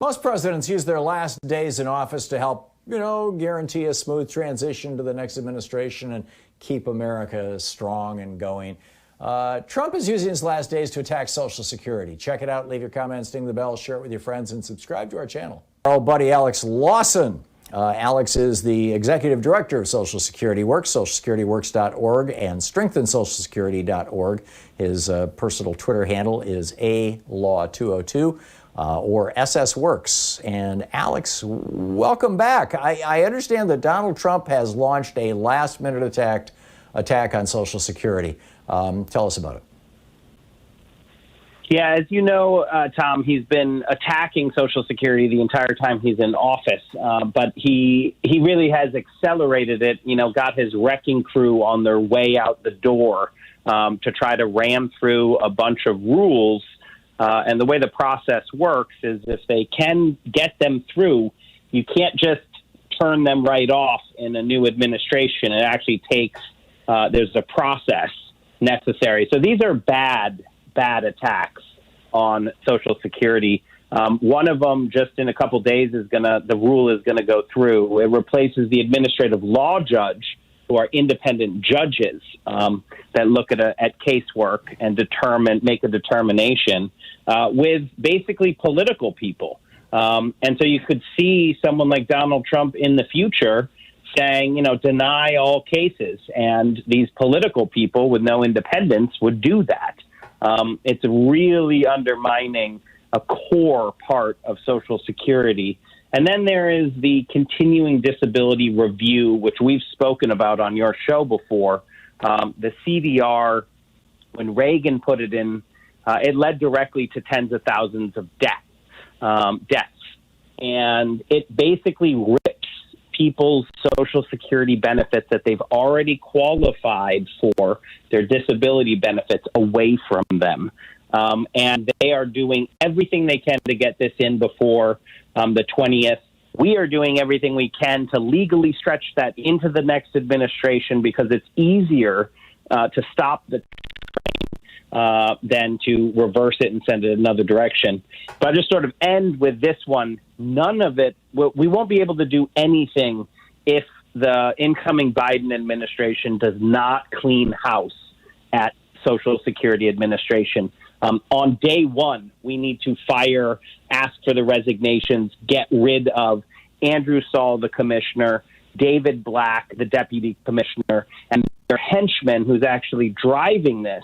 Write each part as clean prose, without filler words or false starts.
Most presidents use their last days in office to help, guarantee a smooth transition to the next administration and keep America strong and going. Trump is using his last days to attack Social Security. Check it out. Leave your comments, ding the bell, share it with your friends, and subscribe to our channel. Our old buddy Alex Lawson. Alex is the executive director of Social Security Works, socialsecurityworks.org, and strengthensocialsecurity.org. His personal Twitter handle is ALaw202 or SS Works. And Alex, welcome back. I understand that Donald Trump has launched a last-minute attack on Social Security. Tell us about it. Yeah, as you know, Tom, he's been attacking Social Security the entire time he's in office, but he really has accelerated it, got his wrecking crew on their way out the door to try to ram through a bunch of rules. And the way the process works is if they can get them through, you can't just turn them right off in a new administration. It actually takes, there's a process necessary. So these are bad attacks on Social Security. One of them, just in a couple days, the rule is gonna go through. It replaces the administrative law judge, who are independent judges that look at casework and make a determination with basically political people. And so you could see someone like Donald Trump in the future saying, deny all cases. And these political people with no independence would do that. It's really undermining a core part of Social Security. And then there is the continuing disability review, which we've spoken about on your show before. The CDR, when Reagan put it in, it led directly to tens of thousands of deaths. And it basically rips people's Social Security benefits that they've already qualified for, their disability benefits, away from them. And they are doing everything they can to get this in before the 20th. We are doing everything we can to legally stretch that into the next administration because it's easier to stop the train than to reverse it and send it another direction. But I'll just sort of end with this one. None of it, we won't be able to do anything if the incoming Biden administration does not clean house at Social Security Administration. On day one, we need to fire, ask for the resignations, get rid of Andrew Saul, the commissioner, David Black, the deputy commissioner, and their henchman who's actually driving this,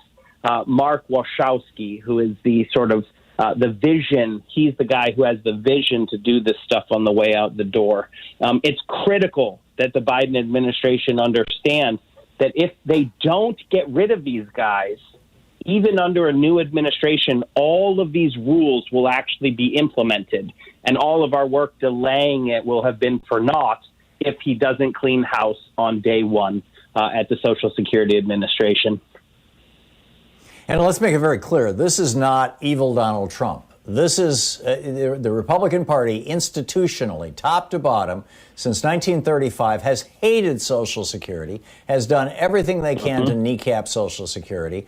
Mark Wachowski, who is the sort of the vision. He's the guy who has the vision to do this stuff on the way out the door. It's critical that the Biden administration understand that if they don't get rid of these guys, even under a new administration, all of these rules will actually be implemented, and all of our work delaying it will have been for naught if he doesn't clean house on day one at the Social Security Administration. And let's make it very clear, this is not evil Donald Trump. This is the Republican Party institutionally, top to bottom, since 1935, has hated Social Security, has done everything they can to kneecap Social Security.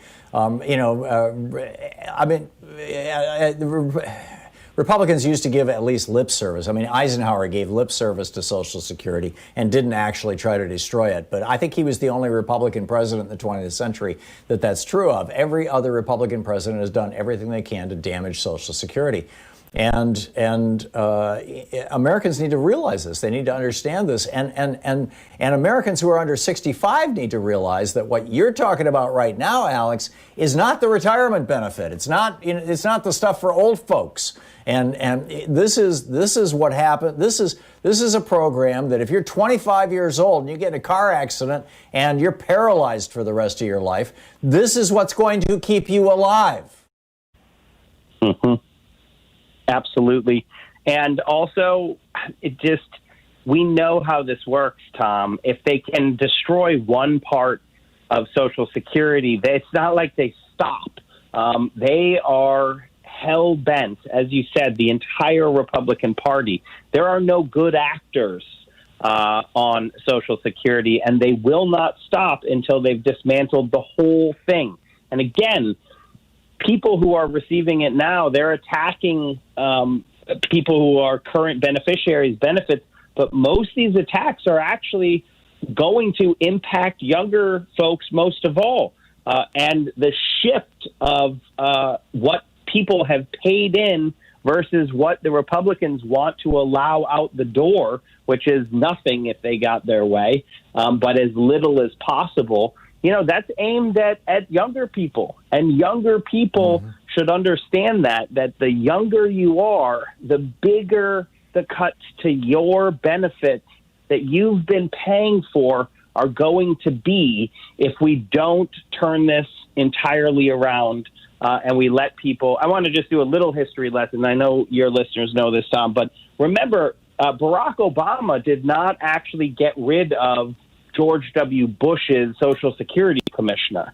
Republicans used to give at least lip service. I mean, Eisenhower gave lip service to Social Security and didn't actually try to destroy it. But I think he was the only Republican president in the 20th century that's true of. Every other Republican president has done everything they can to damage Social Security. And Americans need to realize this. They need to understand this. And Americans who are under 65 need to realize that what you're talking about right now, Alex, is not the retirement benefit. It's not the stuff for old folks. And this is what happened. This is a program that if you're 25 years old and you get in a car accident and you're paralyzed for the rest of your life, this is what's going to keep you alive. Mm-hmm. Absolutely. And also, we know how this works, Tom. If they can destroy one part of Social Security, it's not like they stop. They are hell-bent, as you said, the entire Republican Party. There are no good actors on Social Security, and they will not stop until they've dismantled the whole thing. And again, people who are receiving it now, they're attacking people who are current beneficiaries benefits, but most of these attacks are actually going to impact younger folks most of all. And the shift of what people have paid in versus what the Republicans want to allow out the door, which is nothing if they got their way, but as little as possible. That's aimed at younger people, and younger people should understand that the younger you are, the bigger the cuts to your benefits that you've been paying for are going to be if we don't turn this entirely around and we let people. I want to just do a little history lesson. I know your listeners know this, Tom, but remember, Barack Obama did not actually get rid of George W. Bush's Social Security commissioner.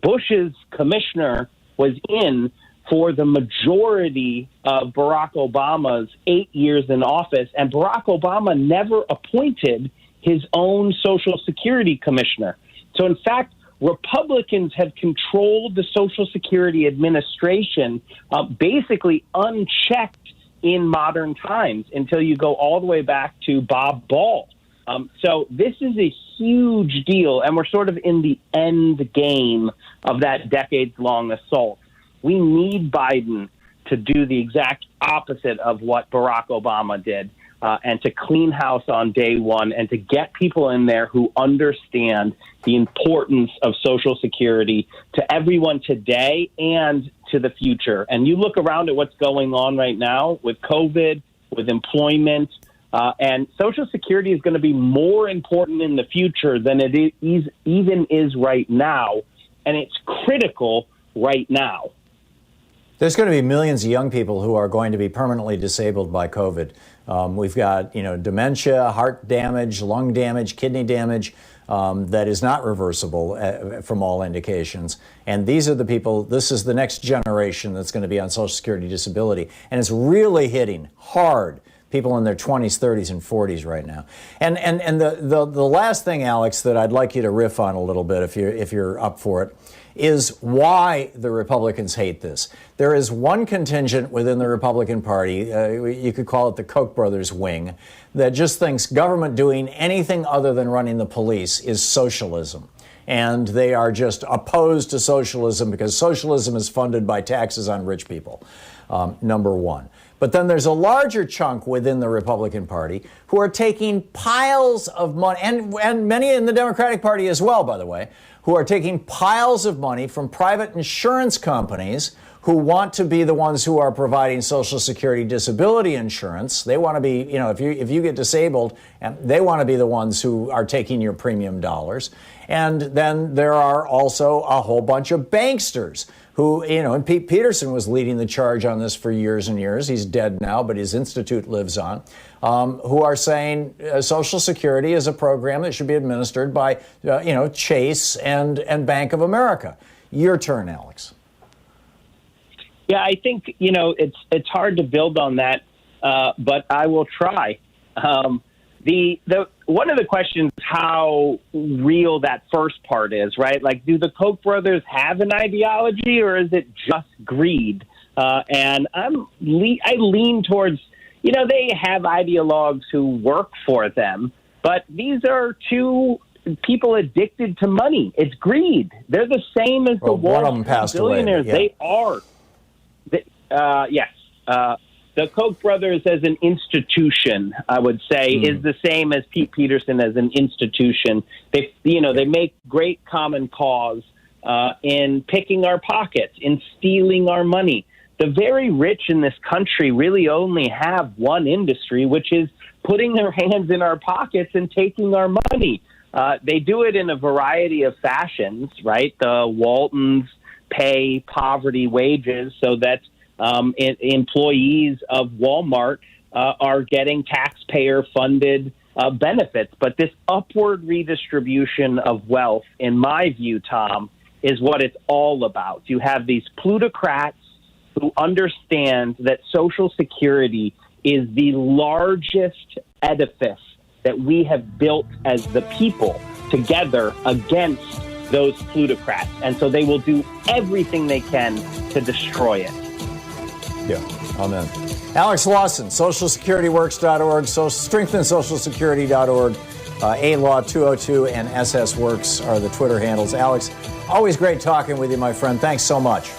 Bush's commissioner was in for the majority of Barack Obama's 8 years in office, and Barack Obama never appointed his own Social Security commissioner. So, in fact, Republicans have controlled the Social Security Administration basically unchecked in modern times until you go all the way back to Bob Ball. So this is a huge deal, and we're sort of in the end game of that decades-long assault. We need Biden to do the exact opposite of what Barack Obama did, and to clean house on day one, and to get people in there who understand the importance of Social Security to everyone today and to the future. And you look around at what's going on right now with COVID, with employment, and Social Security is going to be more important in the future than it even is right now, and it's critical right now. There's going to be millions of young people who are going to be permanently disabled by COVID. We've got, dementia, heart damage, lung damage, kidney damage that is not reversible from all indications. And these are the people, this is the next generation that's going to be on Social Security disability. And it's really hitting hard people in their 20s, 30s, and 40s right now. And the last thing, Alex, that I'd like you to riff on a little bit if you're up for it, is why the Republicans hate this. There is one contingent within the Republican Party, you could call it the Koch brothers wing, that just thinks government doing anything other than running the police is socialism. And they are just opposed to socialism because socialism is funded by taxes on rich people, number one. But then there's a larger chunk within the Republican Party who are taking piles of money, and many in the Democratic Party as well, by the way, who are taking piles of money from private insurance companies who want to be the ones who are providing Social Security disability insurance. They want to be, if you get disabled, they want to be the ones who are taking your premium dollars. And then there are also a whole bunch of banksters who, and Pete Peterson was leading the charge on this for years and years. He's dead now, but his institute lives on, who are saying Social Security is a program that should be administered by, Chase and Bank of America. Your turn, Alex. Yeah, I think, it's hard to build on that, but I will try. The one of the questions is how real that first part is, right? Like, do the Koch brothers have an ideology, or is it just greed? And I lean towards, they have ideologues who work for them, but these are two people addicted to money. It's greed. They're the same as the Wall Street billionaires. Yeah. They are. Yes. The Koch brothers as an institution, I would say, is the same as Pete Peterson as an institution. They make great common cause in picking our pockets, in stealing our money. The very rich in this country really only have one industry, which is putting their hands in our pockets and taking our money. They do it in a variety of fashions, right? The Waltons pay poverty wages so that employees of Walmart are getting taxpayer-funded benefits. But this upward redistribution of wealth, in my view, Tom, is what it's all about. You have these plutocrats who understand that Social Security is the largest edifice that we have built as the people together against those plutocrats. And so they will do everything they can to destroy it. Yeah. Amen. Alex Lawson, socialsecurityworks.org, strengthensocialsecurity.org, ALaw202 and SSWorks are the Twitter handles. Alex, always great talking with you, my friend. Thanks so much.